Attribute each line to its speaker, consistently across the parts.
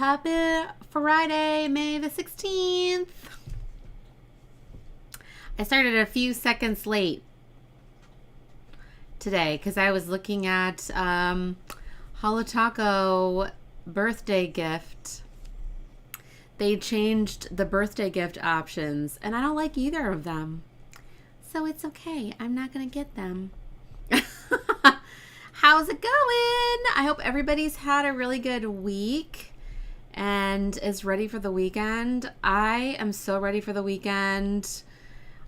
Speaker 1: Happy Friday, May the 16th. I started a few seconds late today because I was looking at Holotaco birthday gift. They changed the birthday gift options and I don't like either of them. So it's okay. I'm not going to get them. How's it going? I hope everybody's had a really good week and is ready for the weekend. I am so ready for the weekend.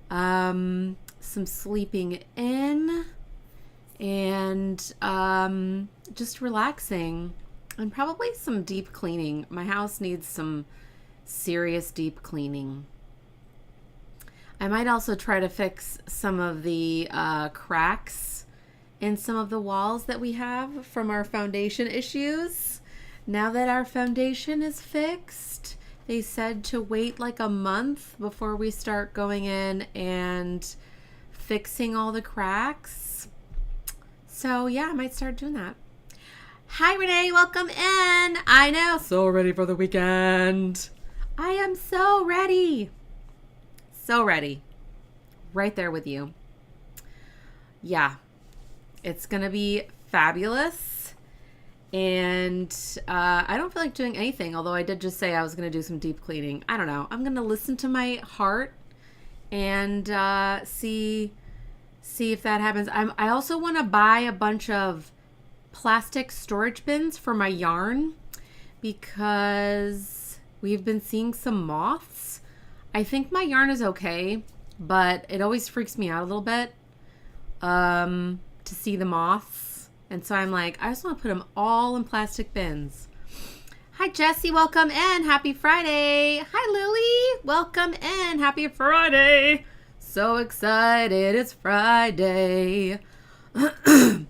Speaker 1: Some sleeping in and just relaxing and probably some deep cleaning. My house needs some serious deep cleaning. I might also try to fix some of the cracks in some of the walls that we have from our foundation issues. Now that our foundation is fixed, they said to wait like a month before we start going in and fixing all the cracks. So yeah, I might start doing that. Hi Renee, welcome in. I know, so ready for the weekend. I am so ready. So ready. Right there with you. Yeah. It's going to be fabulous, and I don't feel like doing anything, although I did just say I was going to do some deep cleaning. I don't know. I'm going to listen to my heart and see if that happens. I also want to buy a bunch of plastic storage bins for my yarn because we've been seeing some moths. I think my yarn is okay, but it always freaks me out a little bit. To see the moths. And so I'm like, I just want to put them all in plastic bins. Hi, Jessie. Welcome in. Happy Friday. Hi, Lily. Welcome in. Happy Friday. So excited. It's Friday. And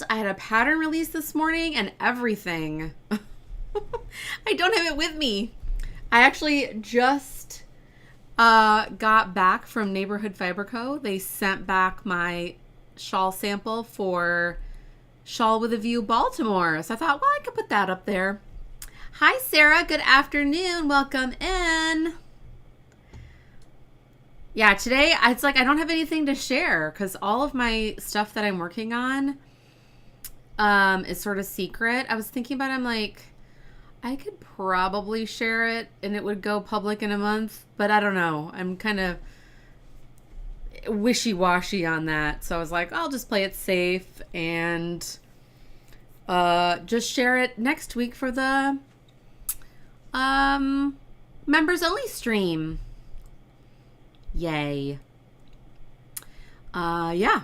Speaker 1: I had a pattern release this morning and everything. I don't have it with me. I actually just got back from Neighborhood Fiber Co. They sent back my shawl sample for Shawl With A View, Baltimore. So I thought, well, I could put that up there. Hi, Sarah. Good afternoon. Welcome in. Yeah, today it's like I don't have anything to share because all of my stuff that I'm working on is sort of secret. I was thinking about it. I'm like, I could probably share it and it would go public in a month, but I don't know. I'm kind of wishy-washy on that. So I was like, I'll just play it safe and just share it next week for the members only stream. Yay. Yeah.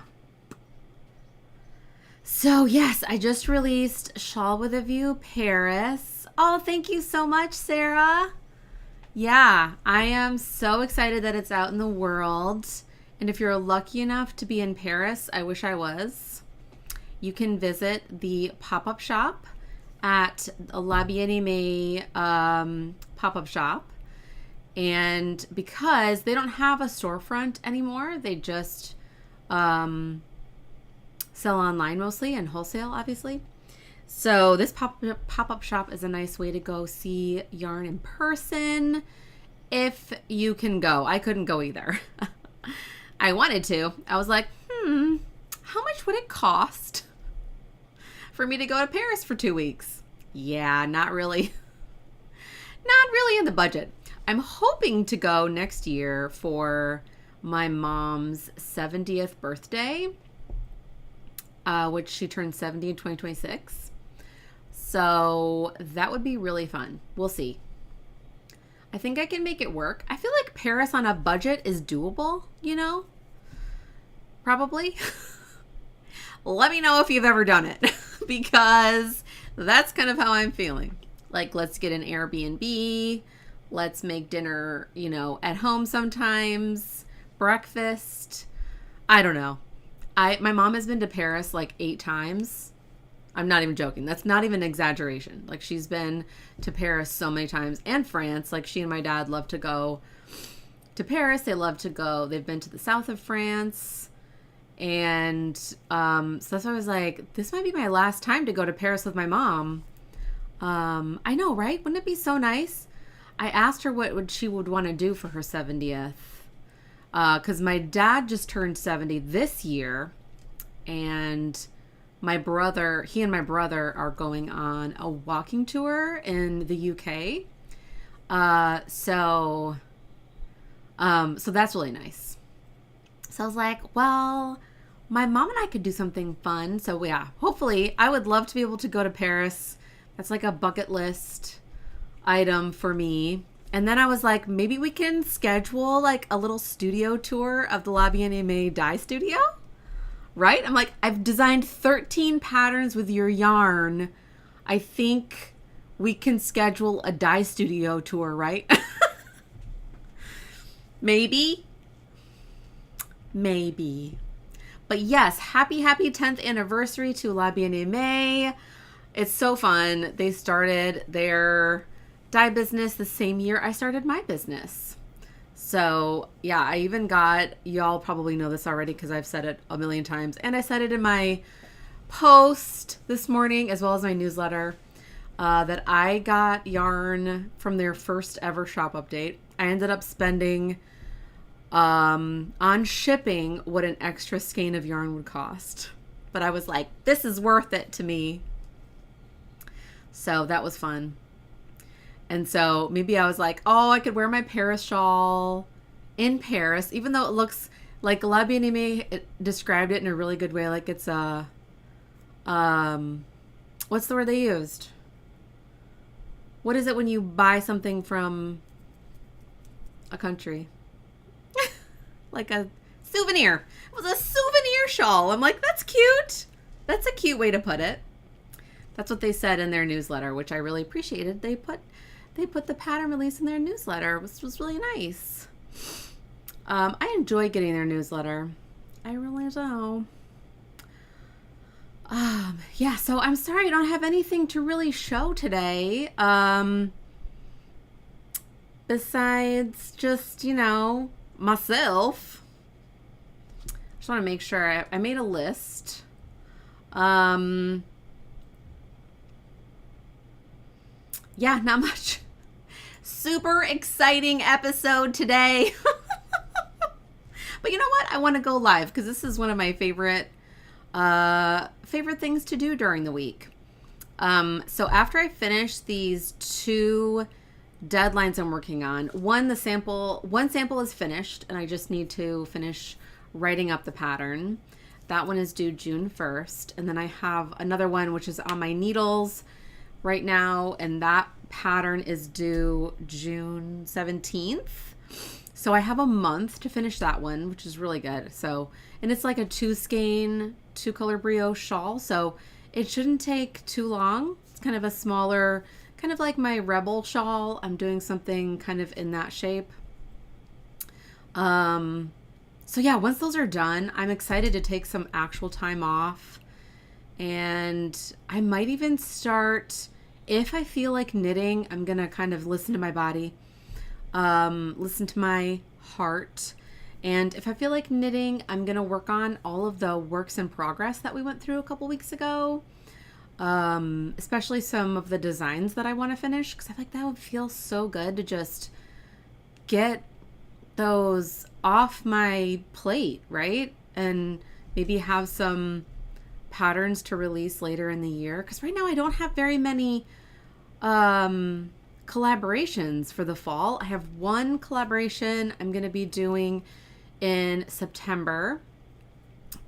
Speaker 1: So yes, I just released Shawl With A View Paris. Oh, thank you so much, Sarah. Yeah, I am so excited that it's out in the world. And if you're lucky enough to be in Paris, I wish I was, you can visit the pop-up shop at La Bien Aimée Pop-Up Shop. And because they don't have a storefront anymore, they just sell online mostly and wholesale, obviously. So this pop-up shop is a nice way to go see yarn in person if you can go. I couldn't go either. I wanted to. I was like, how much would it cost for me to go to Paris for 2 weeks? Yeah, not really. Not really in the budget. I'm hoping to go next year for my mom's 70th birthday, which she turned 70 in 2026. So that would be really fun. We'll see. I think I can make it work. I feel like Paris on a budget is doable, you know? Probably. Let me know if you've ever done it because that's kind of how I'm feeling. Like, let's get an Airbnb. Let's make dinner, you know, at home sometimes. Breakfast. I don't know. My mom has been to Paris like 8 times. I'm not even joking. That's not even an exaggeration. Like, she's been to Paris so many times, and France. Like, she and my dad love to go to Paris. They love to go. They've been to the south of France. And so that's why I was like, this might be my last time to go to Paris with my mom. I know, right? Wouldn't it be so nice? I asked her what she would want to do for her 70th. Because my dad just turned 70 this year. And he and my brother are going on a walking tour in the UK. So that's really nice. So I was like, well, my mom and I could do something fun. So yeah, hopefully I would love to be able to go to Paris. That's like a bucket list item for me. And then I was like, maybe we can schedule like a little studio tour of the Bien Aimée dye studio, right? I'm like, I've designed 13 patterns with your yarn. I think we can schedule a dye studio tour, right? Maybe. But yes, happy 10th anniversary to Bien Aimée. It's so fun. They started their dye business the same year I started my business. So yeah, I even got, y'all probably know this already because I've said it a million times, and I said it in my post this morning as well as my newsletter, that I got yarn from their first ever shop update. I ended up spending on shipping what an extra skein of yarn would cost, but I was like, this is worth it to me. So that was fun. And so maybe I was like, oh, I could wear my Paris shawl in Paris, even though it looks like La Bien Aimée described it in a really good way. Like it's a, what's the word they used? What is it when you buy something from a country? Like a souvenir. It was a souvenir shawl. I'm like, that's cute. That's a cute way to put it. That's what they said in their newsletter, which I really appreciated. They put the pattern release in their newsletter, which was really nice. I enjoy getting their newsletter. I really do. Yeah, so I'm sorry I don't have anything to really show today. Besides just, myself. Just want to make sure I made a list. Yeah, not much. Super exciting episode today. But you know what? I want to go live because this is one of my favorite things to do during the week. So after I finish these 2 deadlines I'm working on, one sample is finished and I just need to finish writing up the pattern. That one is due June 1st. And then I have another one which is on my needles right now, and that pattern is due June 17th. So I have a month to finish that one, which is really good. So, and it's like a 2 skein, 2 color brioche shawl, so it shouldn't take too long. It's kind of a smaller, kind of like my Rebel shawl. I'm doing something kind of in that shape. So yeah, once those are done, I'm excited to take some actual time off. And I might even start, if I feel like knitting, I'm going to kind of listen to my body, listen to my heart. And if I feel like knitting, I'm going to work on all of the works in progress that we went through a couple weeks ago. Especially some of the designs that I want to finish, because I feel like that would feel so good to just get those off my plate, right? And maybe have some patterns to release later in the year, because right now I don't have very many collaborations for the fall. I have one collaboration I'm going to be doing in September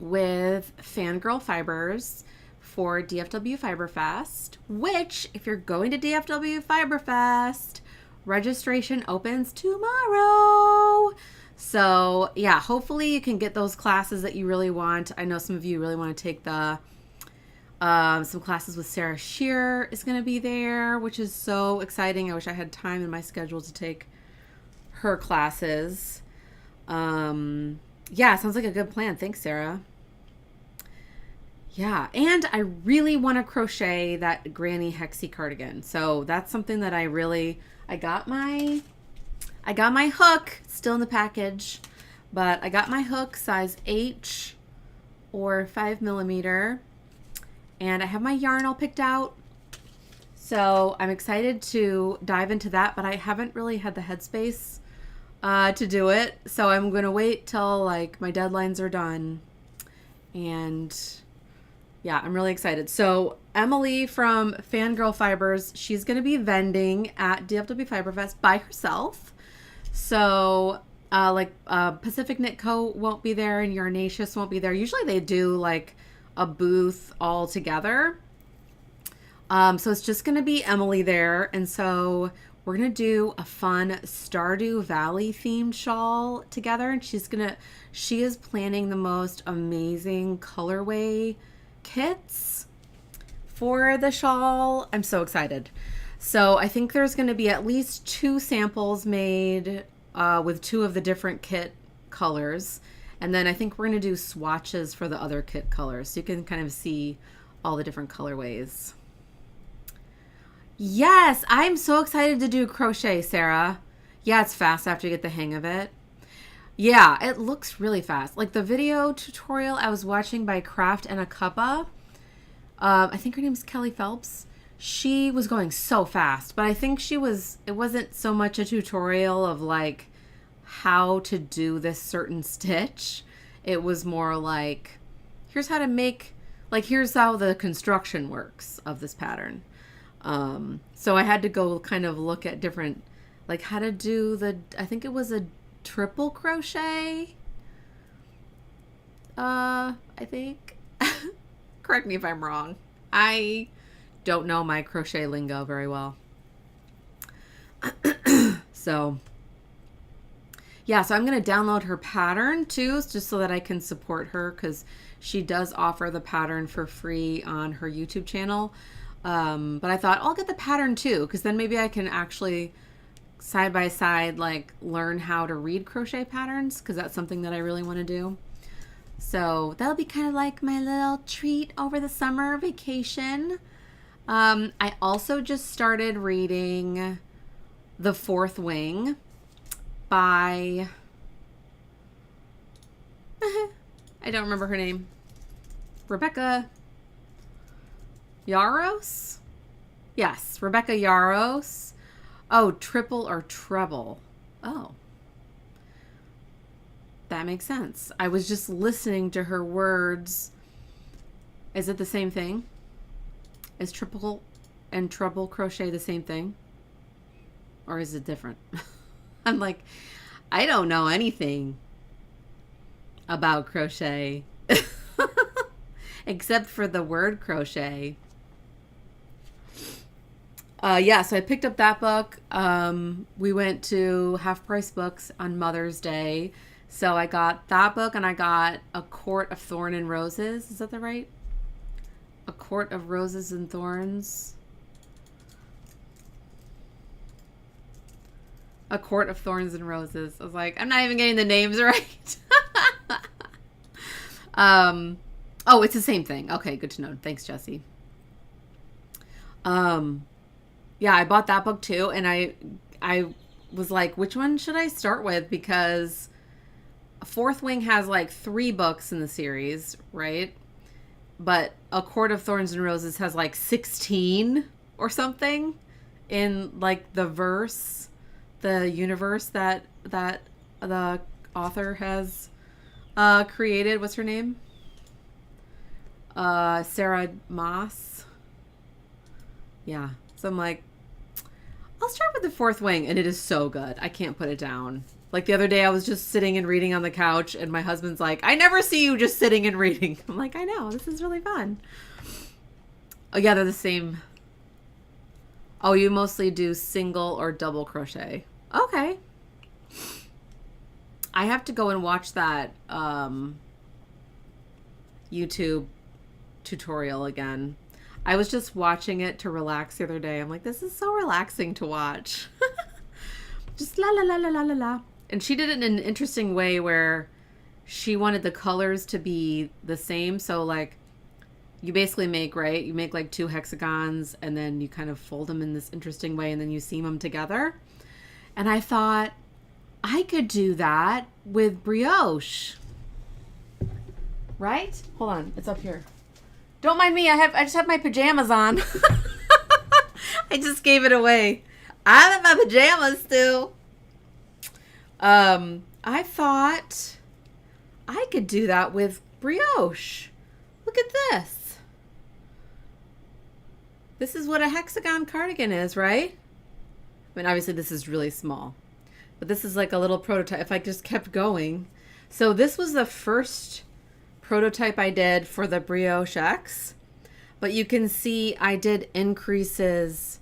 Speaker 1: with Fangirl Fibers for DFW Fiber Fest, which, if you're going to DFW Fiber Fest, registration opens tomorrow. So yeah, hopefully you can get those classes that you really want. I know some of you really want to take the some classes with Sarah Shearer is going to be there, which is so exciting. I wish I had time in my schedule to take her classes. Yeah, sounds like a good plan. Thanks, Sarah. Yeah, and I really want to crochet that granny hexy cardigan. So that's something that I got my hook still in the package, but I got my hook size H or 5mm, and I have my yarn all picked out. So I'm excited to dive into that, but I haven't really had the headspace to do it. So I'm going to wait till like my deadlines are done. And yeah, I'm really excited. So Emily from Fangirl Fibers, she's going to be vending at DFW Fiber Fest by herself. So Pacific Knit Co. won't be there and Yarnatius won't be there. Usually they do like a booth all together. So it's just going to be Emily there. And so we're going to do a fun Stardew Valley themed shawl together. And she is planning the most amazing colorway kits for the shawl. I'm so excited. So I think there's going to be at least 2 samples made with 2 of the different kit colors. And then I think we're going to do swatches for the other kit colors. So you can kind of see all the different colorways. Yes, I'm so excited to do crochet, Sarah. Yeah, it's fast after you get the hang of it. Yeah, it looks really fast. Like the video tutorial I was watching by Craft and a Cuppa, I think her name's Kelly Phelps. She was going so fast, but I think it wasn't so much a tutorial of like how to do this certain stitch. It was more like, here's how to make, like, here's how the construction works of this pattern. So I had to go kind of look at different, like how to do I think it was a triple crochet. I think, correct me if I'm wrong. I don't know my crochet lingo very well. So yeah, so I'm going to download her pattern too, just so that I can support her, because she does offer the pattern for free on her YouTube channel. But I thought I'll get the pattern too, because then maybe I can actually side by side like learn how to read crochet patterns, because that's something that I really want to do. So that'll be kind of like my little treat over the summer vacation. I also just started reading The Fourth Wing by I don't remember her name. Rebecca Yarros? Yes, Rebecca Yarros. Oh, triple or treble. Oh. That makes sense. I was just listening to her words. Is it the same thing? Is triple and treble crochet the same thing? Or is it different? I'm like, I don't know anything about crochet. Except for the word crochet. Yeah, so I picked up that book. We went to Half Price Books on Mother's Day. So I got that book, and I got A Court of Thorn and Roses. Is that the right? A Court of Roses and Thorns. A Court of Thorns and Roses. I was like, I'm not even getting the names right. Oh, it's the same thing. Okay, good to know. Thanks, Jessie. Yeah, I bought that book too, and I was like, which one should I start with? Because Fourth Wing has like 3 books in the series, right? But A Court of Thorns and Roses has like 16 or something in like the universe that the author has created. What's her name? Sarah Moss. Yeah. So I'm like, I'll start with The Fourth Wing, and it is so good. I can't put it down. Like the other day I was just sitting and reading on the couch, and my husband's like, I never see you just sitting and reading. I'm like, I know, this is really fun. Oh yeah, they're the same. Oh, you mostly do single or double crochet. Okay. I have to go and watch that YouTube tutorial again. I was just watching it to relax the other day. I'm like, this is so relaxing to watch. Just la la la la la la la. And she did it in an interesting way where she wanted the colors to be the same. So like you basically make, right? You make like 2 hexagons, and then you kind of fold them in this interesting way, and then you seam them together. And I thought I could do that with brioche. Right? Hold on. It's up here. Don't mind me. I just have my pajamas on. I just gave it away. I'm in my pajamas still. I thought I could do that with brioche. Look at this. This is what a hexagon cardigan is, right? I mean, obviously this is really small, but this is like a little prototype. If I just kept going. So this was the first prototype I did for the Brioche X, but you can see I did increases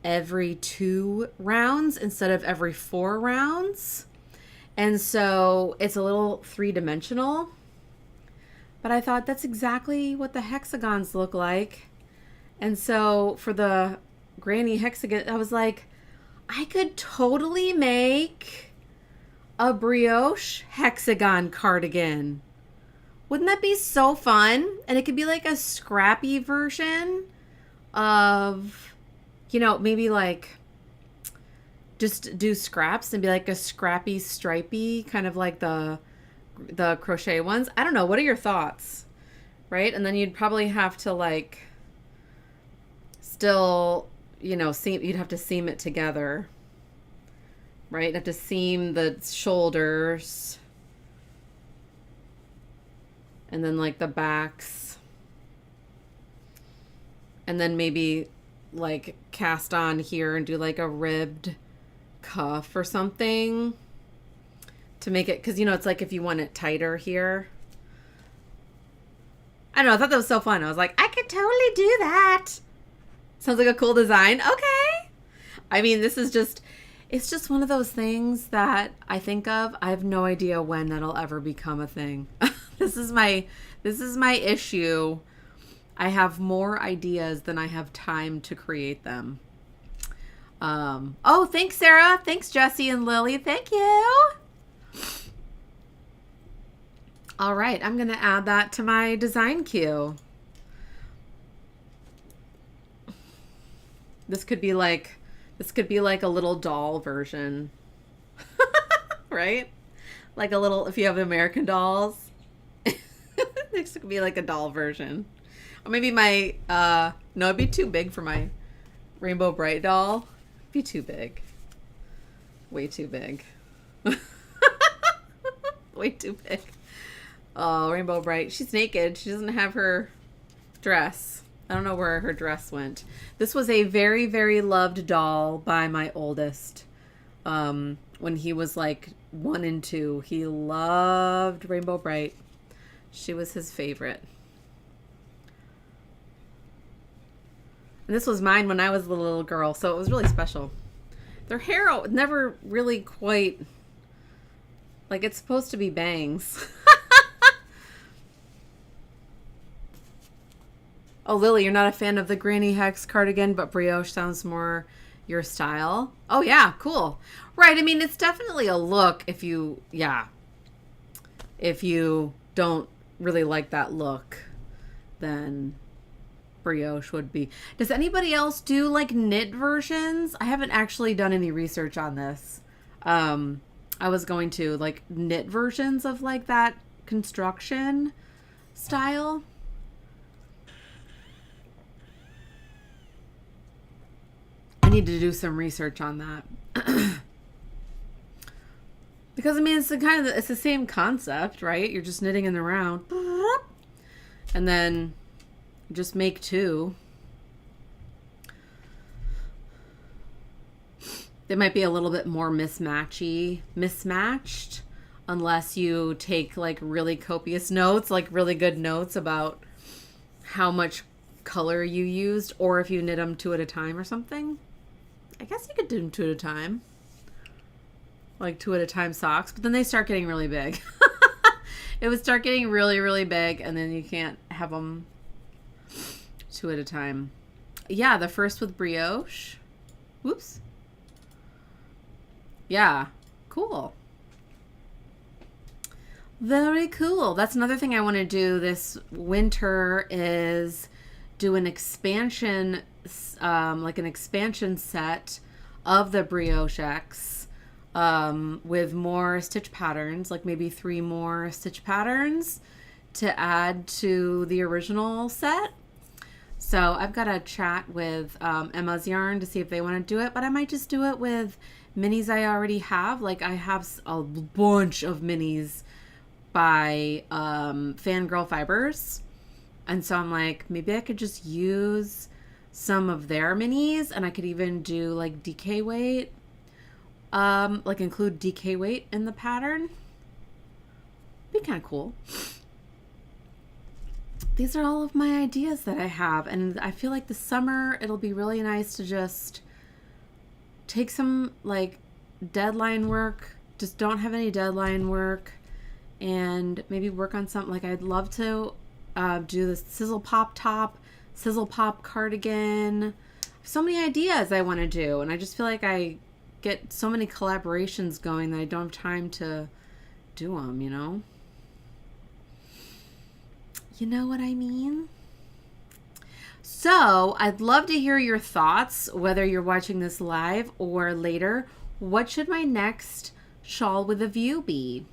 Speaker 1: every 2 rounds instead of every 4 rounds. And so it's a little 3-dimensional, but I thought that's exactly what the hexagons look like. And so for the granny hexagon, I was like, I could totally make a brioche hexagon cardigan. Wouldn't that be so fun? And it could be like a scrappy version of, you know, maybe like just do scraps and be like a scrappy, stripy, kind of like the crochet ones. I don't know. What are your thoughts? Right? And then you'd probably have to like still, you know, you'd have to seam it together. Right? You'd have to seam the shoulders. And then like the backs. And then maybe like cast on here and do like a ribbed cuff or something to make it, because you know it's like if you want it tighter here. I don't know, I thought that was so fun. I was like, I could totally do that. Sounds like a cool design. Okay. I mean, this is just, it's just one of those things that I think of. I have no idea when that'll ever become a thing. This is my issue. I have more ideas than I have time to create them. Oh, thanks, Sarah. Thanks, Jessie and Lily. Thank you. All right, I'm going to add that to my design queue. This could be like a little doll version. Right? Like a little, if you have American dolls. This could be like a doll version. Or maybe my, no, it'd be too big for my Rainbow Bright doll. It'd be too big. Way too big. Way too big. Oh, Rainbow Bright. She's naked. She doesn't have her dress. I don't know where her dress went. This was a very, very loved doll by my oldest. When he was like 1 and 2, he loved Rainbow Bright. She was his favorite. And this was mine when I was a little girl, so it was really special. Their hair never really quite, like it's supposed to be bangs. Oh, Lily, you're not a fan of the Granny Hex cardigan, but brioche sounds more your style. Oh, yeah, cool. Right, I mean, it's definitely a look if you don't really like that look, then brioche would be. Does anybody else do like knit versions? I haven't actually done any research on this. I was going to like knit versions of like that construction style. I need to do some research on that. Because I mean, it's it's the same concept, right? You're just knitting in the round, and then just make 2. They might be a little bit more mismatched, unless you take like really copious notes, like really good notes about how much color you used, or if you knit them 2 at a time or something. I guess you could do them 2 at a time. Like 2 at a time socks, but then they start getting really big. It would start getting really, really big, and then you can't have them 2 at a time. Yeah, the first with brioche. Whoops. Yeah, cool. Very cool. That's another thing I want to do this winter is do an expansion, like an expansion set of the Brioche X with more stitch patterns, like maybe 3 more stitch patterns to add to the original set. So I've got to chat with Emma's Yarn to see if they want to do it, but I might just do it with minis I already have. Like I have a bunch of minis by Fangirl Fibers. And so I'm like, maybe I could just use some of their minis, and I could even do like DK weight, like include DK weight in the pattern. Be kind of cool. These are all of my ideas that I have, and I feel like the summer it'll be really nice to just take some like deadline work, just don't have any deadline work, and maybe work on something. Like I'd love to do this sizzle pop top, sizzle pop cardigan. So many ideas I want to do, and I just feel like I get so many collaborations going that I don't have time to do them, you know? You know what I mean? So I'd love to hear your thoughts, whether you're watching this live or later. What should my next shawl with a view be?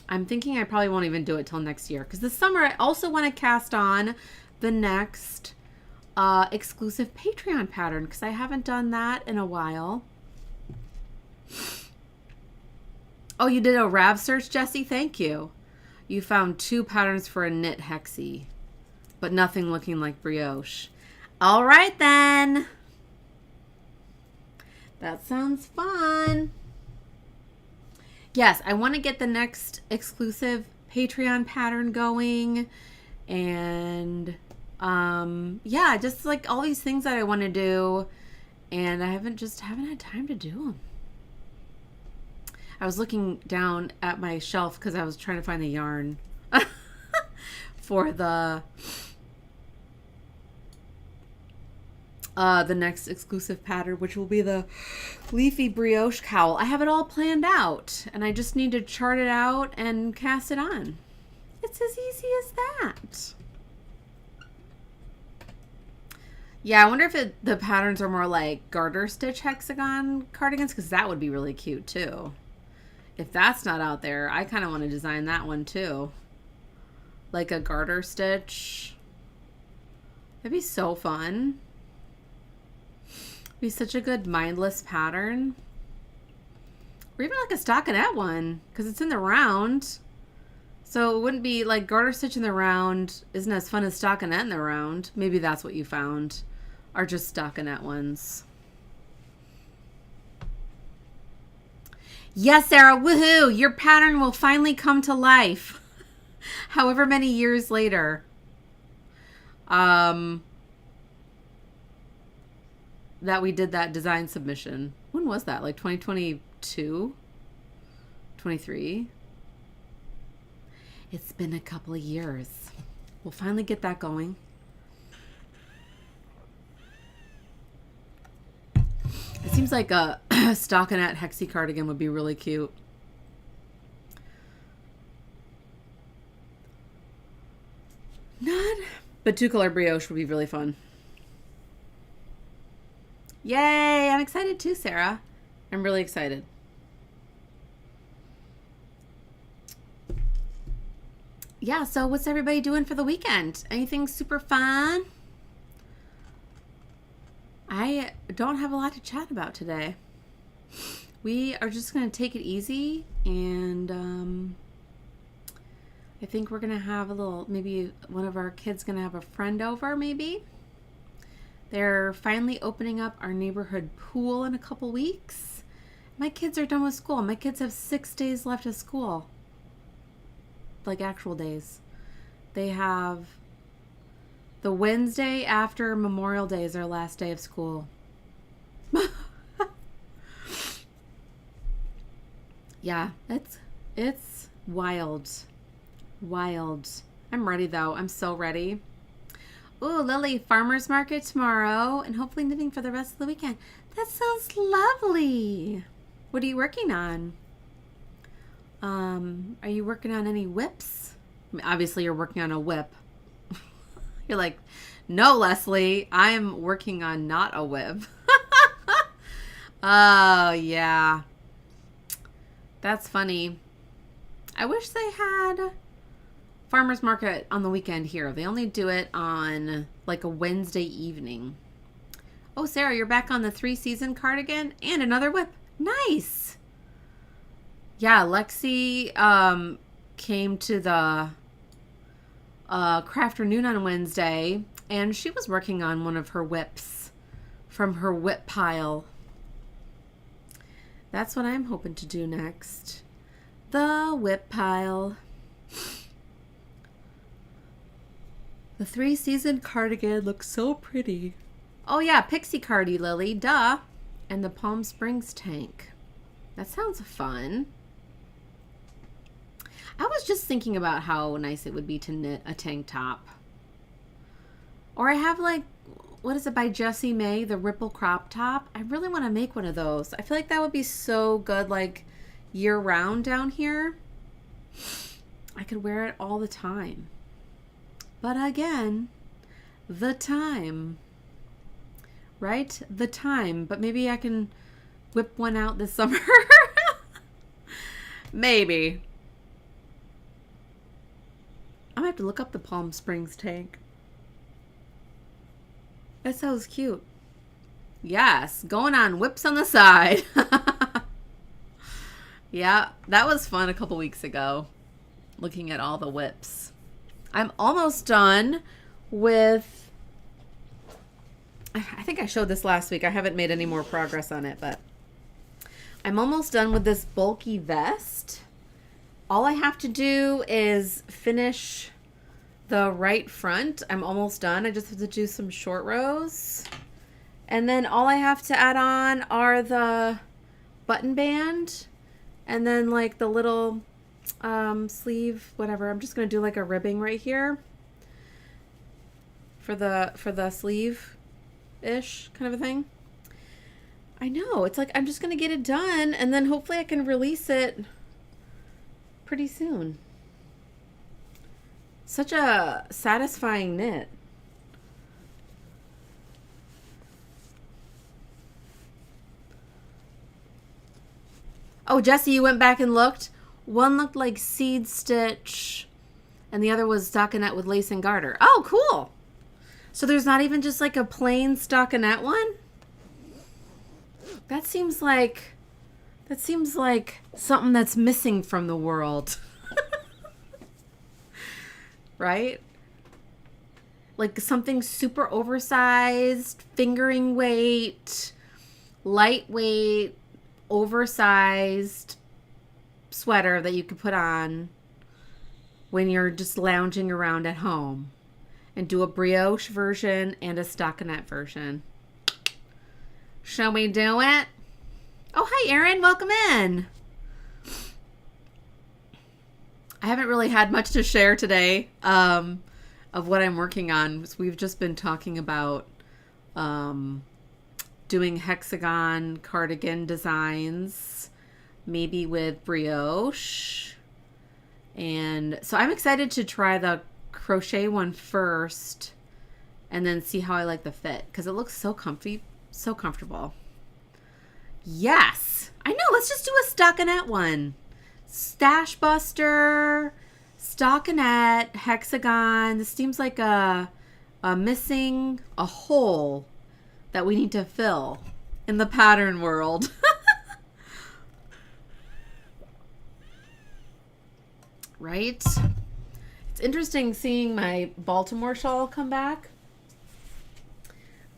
Speaker 1: I'm thinking I probably won't even do it till next year, because this summer I also want to cast on the next exclusive Patreon pattern, because I haven't done that in a while. Oh, you did a Rav search, Jessie? Thank you. You found 2 patterns for a knit hexie, but nothing looking like brioche. All right, then. That sounds fun. Yes, I want to get the next exclusive Patreon pattern going. And yeah, just like all these things that I want to do. And I haven't had time to do them. I was looking down at my shelf because I was trying to find the yarn for the next exclusive pattern, which will be the leafy brioche cowl. I have it all planned out, and I just need to chart it out and cast it on. It's as easy as that. Yeah, I wonder if the patterns are more like garter stitch hexagon cardigans, because that would be really cute too. If that's not out there, I kind of want to design that one too. Like a garter stitch. That'd be so fun. Be such a good mindless pattern. Or even like a stockinette one, because it's in the round. So it wouldn't be like garter stitch in the round isn't as fun as stockinette in the round. Maybe that's what you found, are just stockinette ones. Yes, Sarah, woohoo! Your pattern will finally come to life. However many years later. That we did that design submission. When was that? Like 2022? 23? It's been a couple of years. We'll finally get that going. It seems like a stockinette hexie cardigan would be really cute. But 2-color brioche would be really fun. Yay! I'm excited too, Sarah. I'm really excited. Yeah, so what's everybody doing for the weekend? Anything super fun? I don't have a lot to chat about today. We are just going to take it easy, and I think we're going to have a little, maybe one of our kids going to have a friend over, maybe. They're finally opening up our neighborhood pool in a couple weeks. My kids are done with school. My kids have 6 days left of school. Like actual days. They have the Wednesday after Memorial Day is their last day of school. Yeah, it's wild. Wild. I'm ready though. I'm so ready. Ooh, Lily, farmer's market tomorrow and hopefully knitting for the rest of the weekend. That sounds lovely. What are you working on? Are you working on any whips? I mean, obviously you're working on a whip. You're like, no, Lesley, I'm working on not a whip. Oh, yeah. That's funny. I wish they had farmer's market on the weekend here. They only do it on like a Wednesday evening. Oh, Sarah, you're back on the 3-season cardigan and another whip. Nice. Yeah, Lexi came to the Crafternoon on Wednesday, and she was working on one of her whips from her whip pile. That's what I'm hoping to do next. The whip pile. The 3-season cardigan looks so pretty. Oh yeah, Pixie Cardi Lily, duh. And the Palm Springs tank. That sounds fun. I was just thinking about how nice it would be to knit a tank top. Or I have like, what is it by Jessie May, the ripple crop top? I really want to make one of those. I feel like that would be so good, like year round down here. I could wear it all the time. But again, the time. Right? The time. But maybe I can whip one out this summer. Maybe. I'm going to have to look up the Palm Springs tank. That sounds cute. Yes, going on whips on the side. Yeah, that was fun a couple weeks ago, looking at all the whips. I'm almost done with, I think I showed this last week. I haven't made any more progress on it, but I'm almost done with this bulky vest. All I have to do is finish the right front. I'm almost done. I just have to do some short rows. And then all I have to add on are the button band and then like the little sleeve, whatever. I'm just going to do like a ribbing right here for the sleeve-ish kind of a thing. I know. It's like I'm just going to get it done and then hopefully I can release it pretty soon. Such a satisfying knit. Oh, Jessie, you went back and looked. One looked like seed stitch and the other was stockinette with lace and garter. Oh, cool. So there's not even just like a plain stockinette one? That seems like something that's missing from the world. Right? Like something super oversized, fingering weight, lightweight, oversized sweater that you could put on when you're just lounging around at home, and do a brioche version and a stockinette version. Shall we do it? Oh, hi, Erin. Welcome in. I haven't really had much to share today of what I'm working on. We've just been talking about doing hexagon cardigan designs, maybe with brioche. And so I'm excited to try the crochet one first and then see how I like the fit because it looks so comfy, so comfortable. Yes, I know. Let's just do a stockinette one. Stash Buster, stockinette, hexagon. This seems like a missing a hole that we need to fill in the pattern world. Right? It's interesting seeing my Baltimore shawl come back.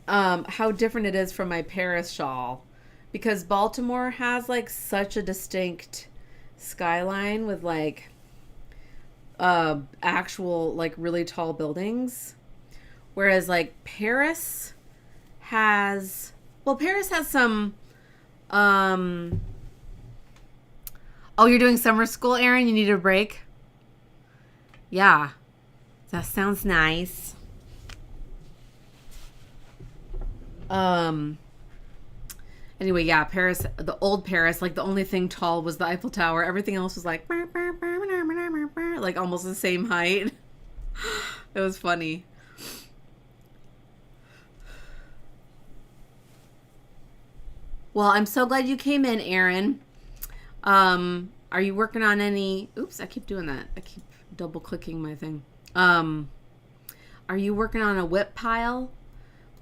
Speaker 1: How different it is from my Paris shawl, because Baltimore has like such a distinct skyline with like actual like really tall buildings, whereas like Paris has some oh, you're doing summer school, Erin? You need a break? Yeah, that sounds nice. Anyway, yeah, Paris, the old Paris, like the only thing tall was the Eiffel Tower. Everything else was like almost the same height. It was funny. Well, I'm so glad you came in, Erin. Are you working on any, oops, I keep doing that. I keep double clicking my thing. Are you working on a whip pile?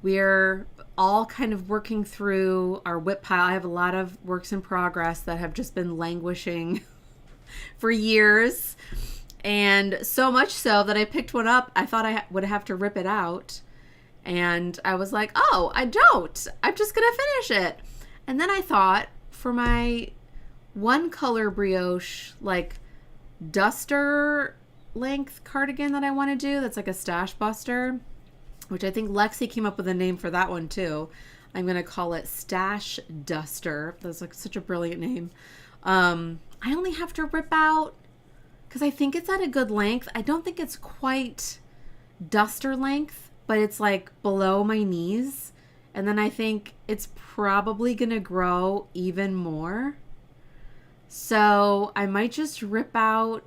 Speaker 1: We're all kind of working through our whip pile. I have a lot of works in progress that have just been languishing for years. And so much so that I picked one up. I thought I would have to rip it out. And I was like, oh, I don't. I'm just going to finish it. And then I thought for my one color brioche, like duster length cardigan that I want to do, that's like a stash buster, which I think Lexi came up with a name for that one too. I'm going to call it Stash Duster. That's like such a brilliant name. I only have to rip out, because I think it's at a good length. I don't think it's quite duster length, but it's like below my knees. And then I think it's probably going to grow even more. So I might just rip out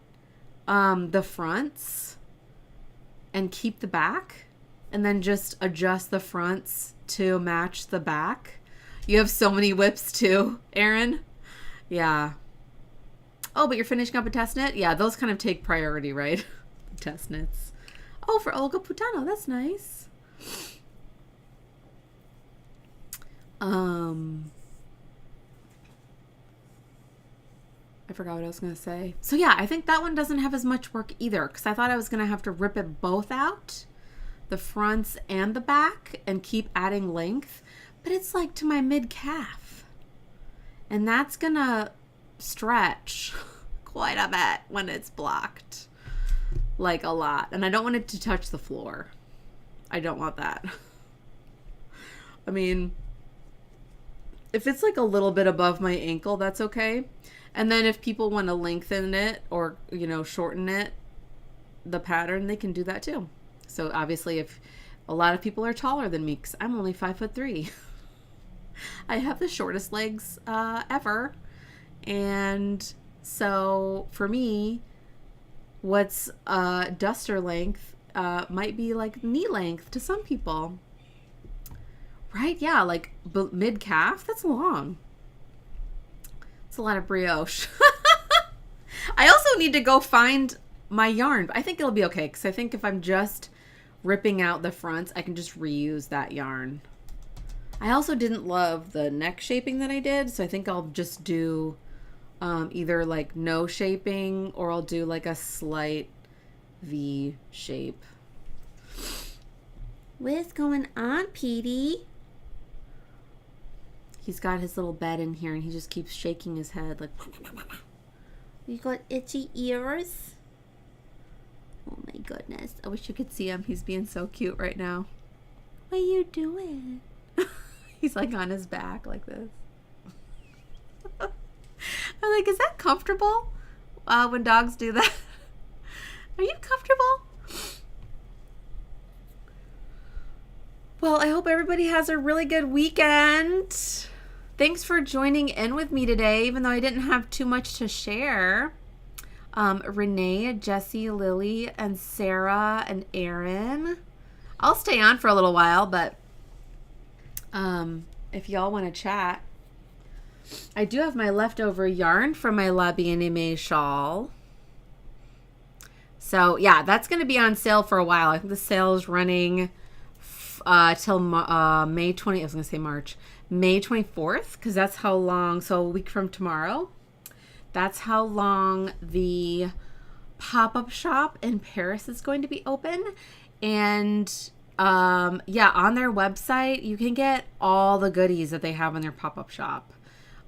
Speaker 1: the fronts and keep the back, and then just adjust the fronts to match the back. You have so many whips too, Erin. Yeah. Oh, but you're finishing up a test knit? Yeah, those kind of take priority, right? Test knits. Oh, for Olga Putano, that's nice. I forgot what I was going to say. So yeah, I think that one doesn't have as much work either, because I thought I was going to have to rip it both out, the fronts and the back, and keep adding length. But it's like to my mid-calf. And that's going to stretch quite a bit when it's blocked. Like a lot. And I don't want it to touch the floor. I don't want that. I mean, if it's like a little bit above my ankle, that's okay. And then if people want to lengthen it or, you know, shorten it, the pattern, they can do that too. So obviously if a lot of people are taller than me, because I'm only 5'3". I have the shortest legs ever. And so for me, what's duster length might be like knee length to some people. Right? Yeah, like mid-calf, that's long. It's a lot of brioche. I also need to go find my yarn, but I think it'll be okay, because I think if I'm just ripping out the fronts, I can just reuse that yarn. I also didn't love the neck shaping that I did, so I think I'll just do either like no shaping, or I'll do like a slight V shape. What's going on, Petey? He's got his little bed in here and he just keeps shaking his head like, you got itchy ears? Oh my goodness. I wish you could see him. He's being so cute right now. What are you doing? He's like on his back like this. I'm like, is that comfortable? When dogs do that? Are you comfortable? Well, I hope everybody has a really good weekend. Thanks for joining in with me today, even though I didn't have too much to share. Renee, Jessie, Lily, and Sarah, and Erin. I'll stay on for a little while, but if y'all want to chat. I do have my leftover yarn from my La Bien Aimée shawl. So yeah, that's going to be on sale for a while. I think the sale is running till May 20. I was going to say March. May 24th, because that's how long, so a week from tomorrow, that's how long the pop-up shop in Paris is going to be open. And yeah, on their website you can get all the goodies that they have in their pop-up shop,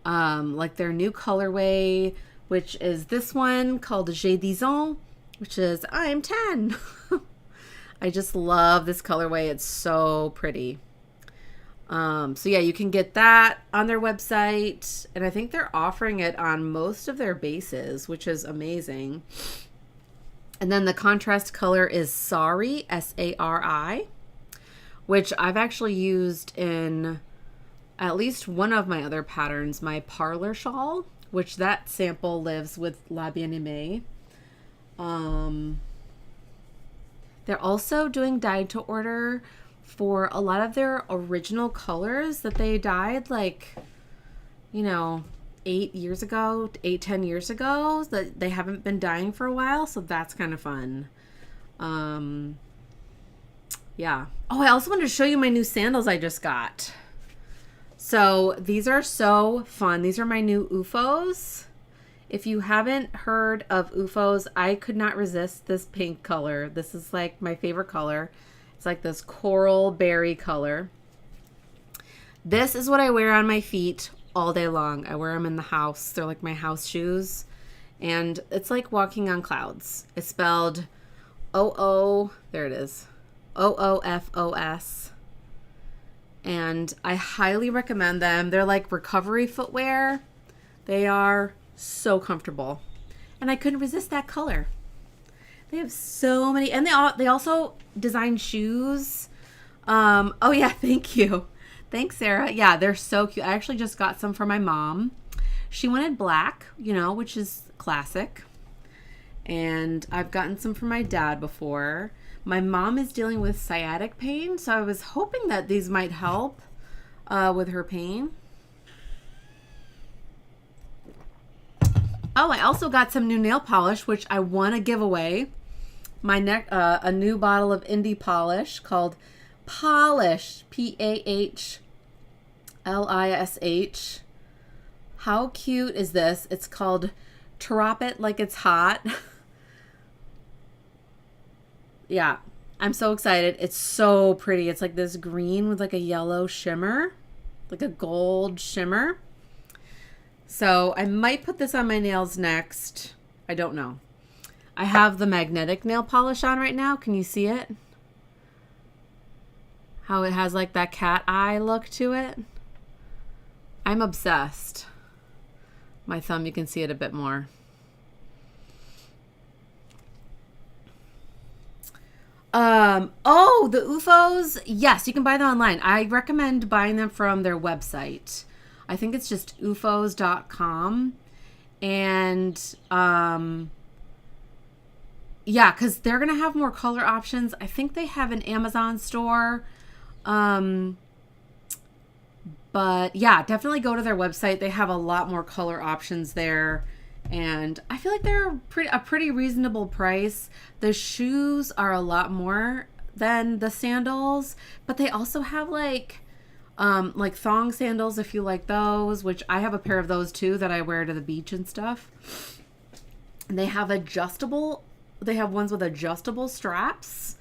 Speaker 1: like their new colorway, which is this one called J'ai 10 ans, which is I'm 10. I just love this colorway. It's so pretty. So yeah, you can get that on their website, and I think they're offering it on most of their bases, which is amazing. And then the contrast color is Sari, S-A-R-I, which I've actually used in at least one of my other patterns, my parlor shawl, which that sample lives with La Bien Aimée. They're also doing dyed to order for a lot of their original colors that they dyed like, you know, 8 years ago, 8-10 years ago. That they haven't been dyeing for a while, so that's kind of fun. Yeah. Oh, I also wanted to show you my new sandals I just got. So these are so fun. These are my new UFOs. If you haven't heard of UFOs, I could not resist this pink color. This is like my favorite color. It's like this coral berry color. This is what I wear on my feet all day long. I wear them in the house. They're like my house shoes. And it's like walking on clouds. It's spelled O-O, there it is, O-O-F-O-S. And I highly recommend them. They're like recovery footwear. They are so comfortable. And I couldn't resist that color. They have so many, and they also design shoes. Oh yeah, thank you. Thanks, Sarah. Yeah, they're so cute. I actually just got some for my mom. She wanted black, you know, which is classic. And I've gotten some for my dad before. My mom is dealing with sciatic pain, so I was hoping that these might help with her pain. Oh, I also got some new nail polish, which I want to give away. A new bottle of indie polish called Polish, P-A-H-L-I-S-H. How cute is this? It's called Drop It Like It's Hot. Yeah, I'm so excited. It's so pretty. It's like this green with like a yellow shimmer, like a gold shimmer. So I might put this on my nails next. I don't know. I have the magnetic nail polish on right now. Can you see it? How it has like that cat eye look to it. I'm obsessed. My thumb, you can see it a bit more. Oh, the UFOs. Yes, you can buy them online. I recommend buying them from their website. I think it's just ufos.com. And, yeah, because they're going to have more color options. I think they have an Amazon store. But yeah, definitely go to their website. They have a lot more color options there. And I feel like they're a pretty reasonable price. The shoes are a lot more than the sandals, but they also have like thong sandals if you like those, which I have a pair of those too that I wear to the beach and stuff. And they have ones with adjustable straps,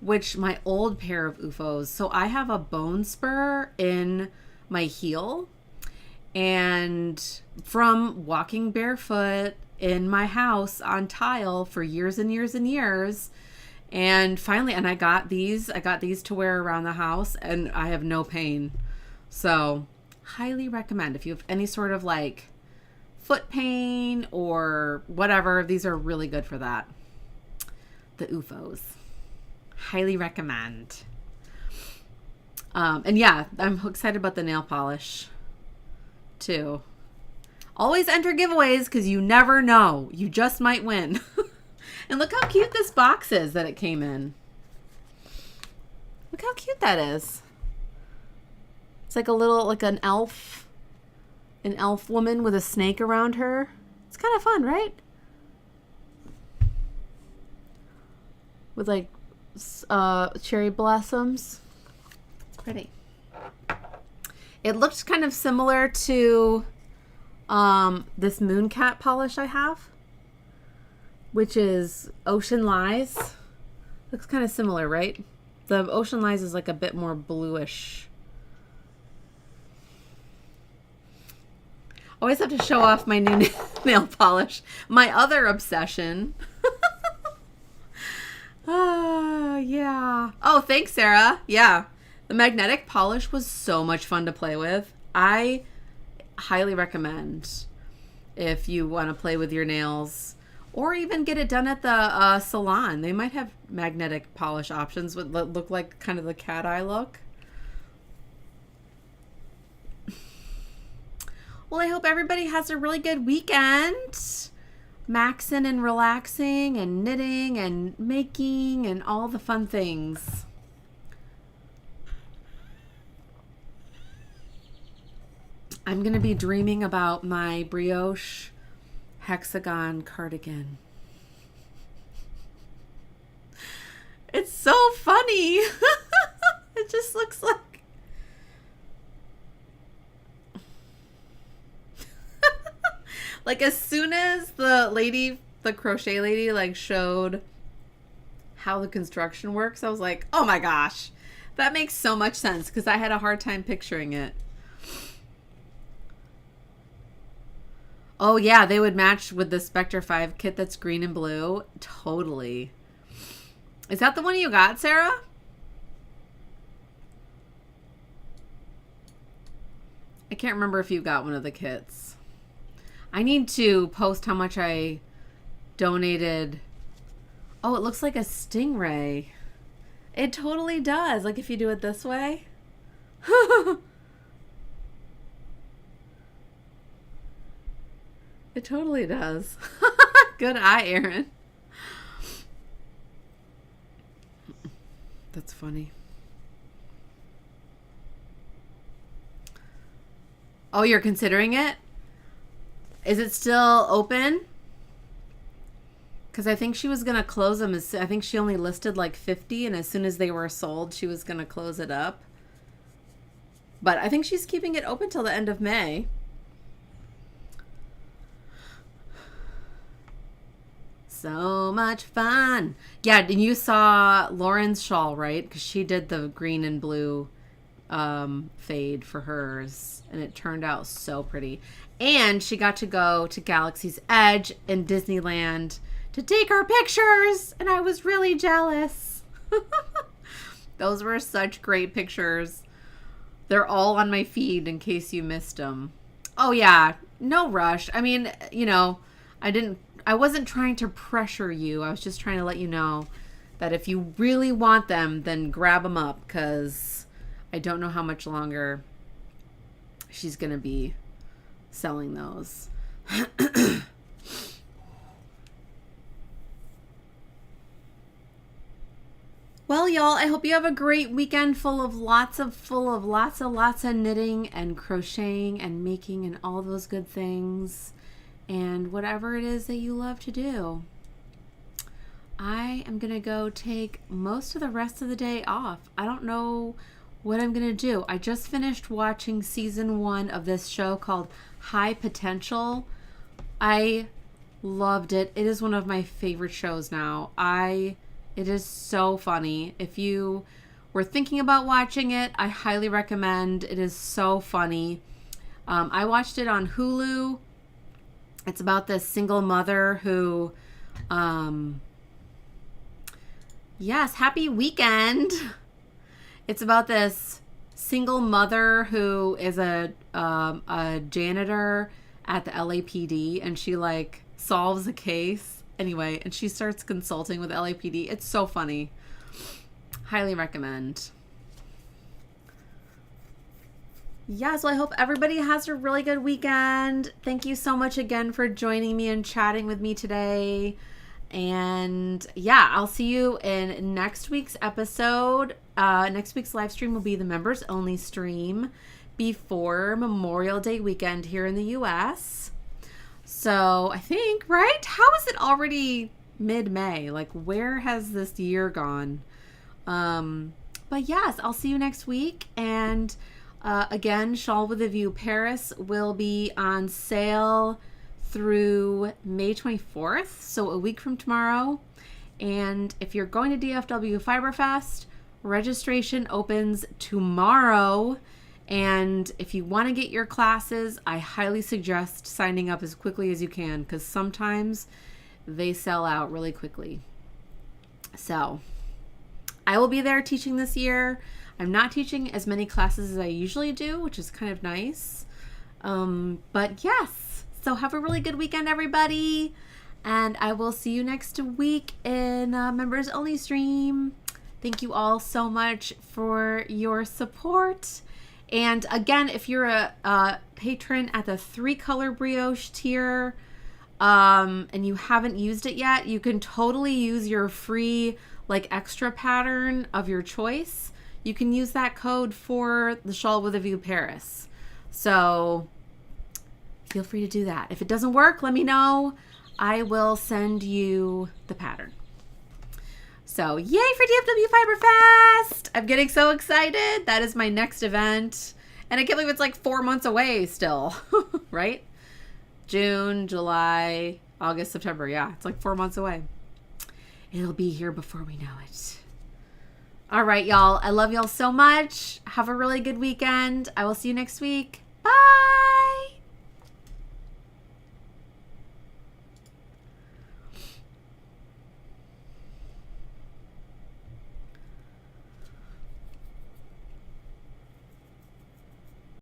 Speaker 1: which my old pair of UFOs. So I have a bone spur in my heel. And from walking barefoot in my house on tile for years and years and years, and finally, I got these to wear around the house, and I have no pain. So highly recommend if you have any sort of like foot pain or whatever. These are really good for that. The UFOs, highly recommend. And yeah, I'm excited about the nail polish too. Always enter giveaways because you never know. You just might win. And look how cute this box is that it came in. Look how cute that is. It's like an elf woman with a snake around her. It's kind of fun, right? With like cherry blossoms. It's pretty. It looks kind of similar to this Mooncat polish I have, which is Ocean Lies. Looks kind of similar, right? The Ocean Lies is like a bit more bluish. Always have to show off my new nail polish. My other obsession. Yeah. Oh, thanks, Sarah. Yeah. The magnetic polish was so much fun to play with. I highly recommend if you want to play with your nails or even get it done at the salon. They might have magnetic polish options that look like kind of the cat eye look. Well, I hope everybody has a really good weekend. Maxing and relaxing and knitting and making and all the fun things. I'm going to be dreaming about my Brioche Hexagon cardigan. It's so funny. It just looks like... like as soon as the crochet lady like showed how the construction works, I was like, oh my gosh, that makes so much sense, because I had a hard time picturing it. Oh yeah, they would match with the Spectre 5 kit that's green and blue. Totally. Is that the one you got, Sarah? I can't remember if you got one of the kits. I need to post how much I donated. Oh, it looks like a stingray. It totally does. Like if you do it this way. It totally does. Good eye, Erin. That's funny. Oh, you're considering it? Is it still open? Because I think she was going to close them. I think she only listed like 50, and as soon as they were sold, she was going to close it up. But I think she's keeping it open till the end of May. So much fun. Yeah, and you saw Lauren's shawl, right? Because she did the green and blue fade for hers, and it turned out so pretty. And she got to go to Galaxy's Edge in Disneyland to take her pictures, and I was really jealous. Those were such great pictures. They're all on my feed in case you missed them. Oh yeah, no rush. I mean, you know, I wasn't trying to pressure you. I was just trying to let you know that if you really want them, then grab them up, because I don't know how much longer she's going to be selling those. Well, y'all, I hope you have a great weekend full of lots of knitting and crocheting and making and all those good things. And whatever it is that you love to do. I am going to go take most of the rest of the day off. I don't know what I'm going to do. I just finished watching season 1 of this show called High Potential. I loved it. It is one of my favorite shows now. It is so funny. If you were thinking about watching it, I highly recommend. It is so funny. I watched it on Hulu. It's about this single mother who, yes, happy weekend. It's about this single mother who is a janitor at the LAPD, and she like solves a case anyway, and she starts consulting with LAPD. It's so funny. Highly recommend. Yeah, so I hope everybody has a really good weekend. Thank you so much again for joining me and chatting with me today. And yeah, I'll see you in next week's episode. Next week's live stream will be the members only stream before Memorial Day weekend here in the US. So I think, right? How is it already mid-May? Like, where has this year gone? But yes, I'll see you next week. And again, Shawl With A View Paris will be on sale through May 24th, so a week from tomorrow. And if you're going to DFW Fiberfest, registration opens tomorrow. And if you want to get your classes, I highly suggest signing up as quickly as you can, because sometimes they sell out really quickly. So I will be there teaching this year. I'm not teaching as many classes as I usually do, which is kind of nice. But yes, so have a really good weekend, everybody. And I will see you next week in members only stream. Thank you all so much for your support. And again, if you're a patron at the 3-color brioche tier, and you haven't used it yet, you can totally use your free like extra pattern of your choice. You can use that code for the Shawl With A View Paris. So
Speaker 2: feel free to do that. If it doesn't work, let me know. I will send you the pattern. So yay for DFW Fiber Fest! I'm getting so excited. That is my next event. And I can't believe it's like 4 months away still, right? June, July, August, September. Yeah, it's like 4 months away. It'll be here before we know it. All right, y'all. I love y'all so much. Have a really good weekend. I will see you next week.